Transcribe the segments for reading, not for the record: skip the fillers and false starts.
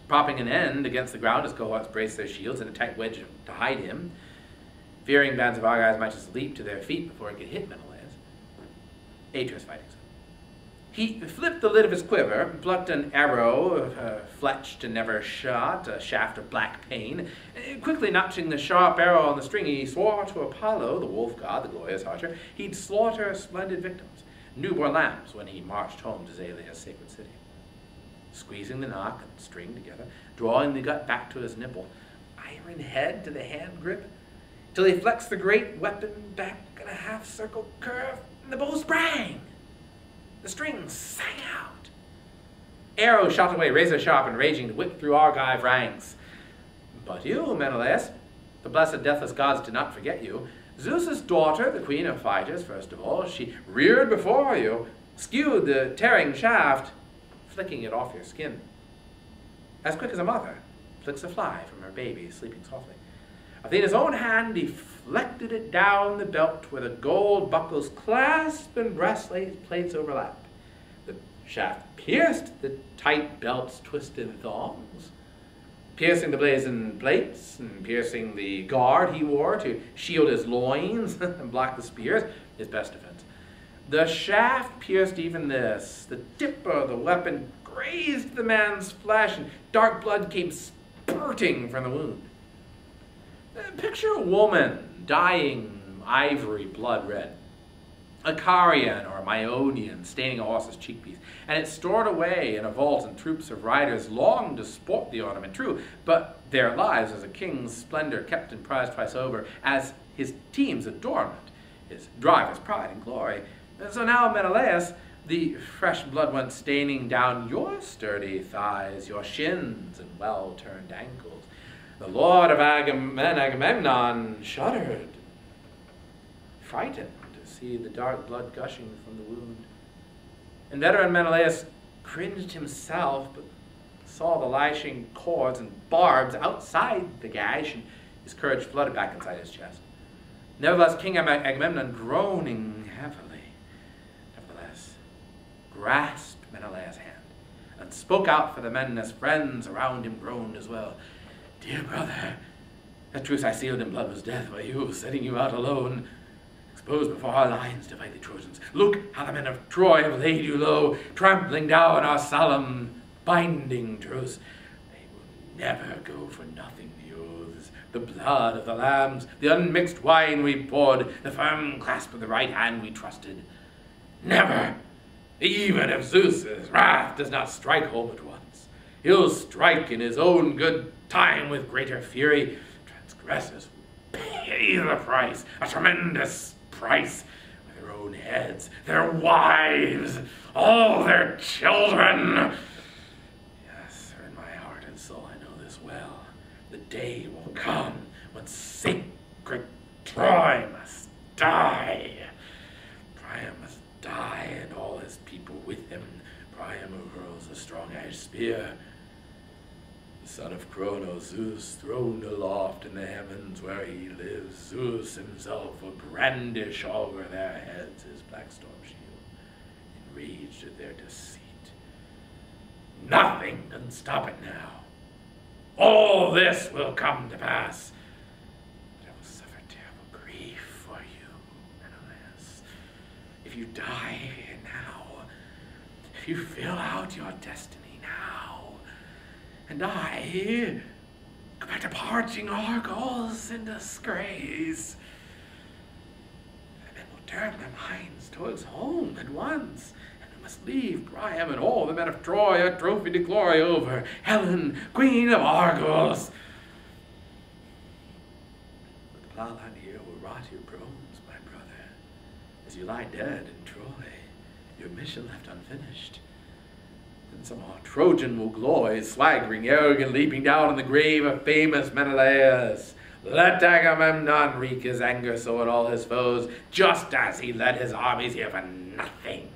propping an end against the ground, his cohorts braced their shields in a tight wedge to hide him. Fearing bands of Argives might just leap to their feet before it could hit Menelaus. Atreus fighting so. He flipped the lid of his quiver, plucked an arrow, fletched and never shot, a shaft of black pain. Quickly notching the sharp arrow on the string, he swore to Apollo, the wolf god, the glorious archer, he'd slaughter splendid victims, newborn lambs, when he marched home to Zalia's sacred city. Squeezing the knock and string together, drawing the gut back to his nipple, iron head to the hand grip, till he flexed the great weapon back in a half-circle curve, and the bow sprang. The string sang out. Arrows shot away, razor sharp and raging, to whip through Argive ranks. But you, Menelaus, the blessed deathless gods did not forget you. Zeus's daughter, the queen of fighters, first of all, she reared before you, skewed the tearing shaft, flicking it off your skin. As quick as a mother flicks a fly from her baby sleeping softly. Athena's own hand deflected it down the belt where the gold buckles clasp and breastplates overlap. The shaft pierced the tight belt's twisted thongs, piercing the blazoned plates and piercing the guard he wore to shield his loins and block the spears, his best defense. The shaft pierced even this. The tip of the weapon grazed the man's flesh, and dark blood came spurting from the wound. Picture a woman dying ivory blood red, a Carian or a Myonian staining a horse's cheekpiece, and it's stored away in a vault, and troops of riders long to sport the ornament, true, but their lives as a king's splendor kept and prized twice over, as his team's adornment, his driver's pride and glory. And so now, Menelaus, the fresh blood went staining down your sturdy thighs, your shins and well-turned ankles. The lord of Agamemnon shuddered, frightened to see the dark blood gushing from the wound. And veteran Menelaus cringed himself, but saw the lashing cords and barbs outside the gash, and his courage flooded back inside his chest. Nevertheless, King Agamemnon, groaning heavily, grasped Menelaus' hand and spoke out for the men as friends around him groaned as well. Dear brother, that truce I sealed in blood was death by you, setting you out alone, exposed before our lines to fight the Trojans. Look how the men of Troy have laid you low, trampling down our solemn binding truce. They will never go for nothing, the oaths, the blood of the lambs, the unmixed wine we poured, the firm clasp of the right hand we trusted. Never! Even if Zeus's wrath does not strike home at once, he'll strike in his own good time with greater fury. Transgressors will pay the price, a tremendous price, with their own heads, their wives, all their children. Yes, in my heart and soul I know this well. The day will come when sacred Troy must die. Priam must die, and all his people with him. Priam who hurls a strong-edged spear. The son of Cronos, Zeus, throned aloft in the heavens where he lives. Zeus himself will brandish over their heads his black storm shield, enraged at their deceit. Nothing can stop it now. All this will come to pass. But I will suffer terrible grief for you, Menelaus. If you die here now, if you fill out your destiny now, and I go back to parching Argos in disgrace, the men will turn their minds towards home at once, and we must leave Priam and all the men of Troy a trophy to glory over, Helen, queen of Argos. But the plowland here will rot your bones, my brother, as you lie dead in Troy, your mission left unfinished. Then somehow Trojan will glory, swaggering, arrogant, leaping down on the grave of famous Menelaus. Let Agamemnon wreak his anger so at all his foes, just as he led his armies here for nothing.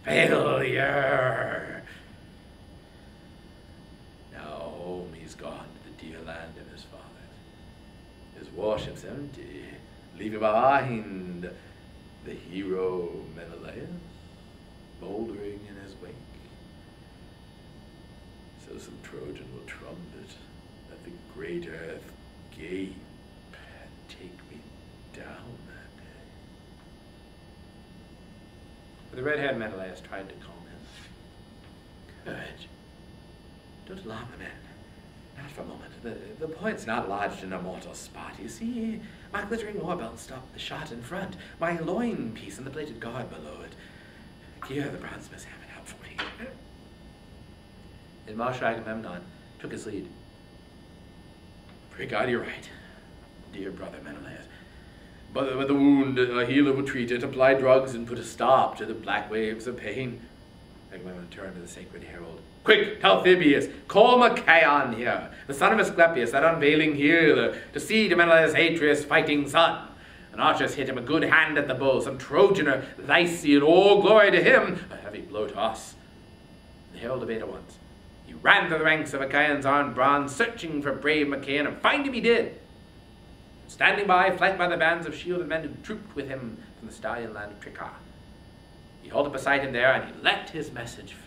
Failure. Now home he's gone to the dear land of his fathers. His warship's empty, leaving behind the hero Menelaus, mouldering in his wake. So some Trojan will trumpet, let the great earth gape, and take me down that day. The red-haired Menelaus tried to calm him. Courage. Don't alarm the men. Not for a moment. The point's not lodged in a mortal spot. You see, my glittering war belt stopped the shot in front. My loin piece and the plated guard below it. Here the bronzesmiths have it out for me. And Marshal Agamemnon took his lead. Pray God you're right, dear brother Menelaus. But with the wound, a healer will treat it, apply drugs, and put a stop to the black waves of pain. Agamemnon turned to the sacred herald. Quick, tell Thebius, call Machaon here, the son of Asclepius, that unveiling healer, to see to Menelaus' Atreus' fighting son. An archer's hit him a good hand at the bow, some Trojan or Lycian, all glory to him, a heavy blow to us. The herald obeyed at once. He ran through the ranks of Achaeans armed bronze, searching for brave Machaon, and find him he did. Standing by, flanked by the bands of shielded men who trooped with him from the stallion land of Tricca. He halted beside him there, and he let his message fly.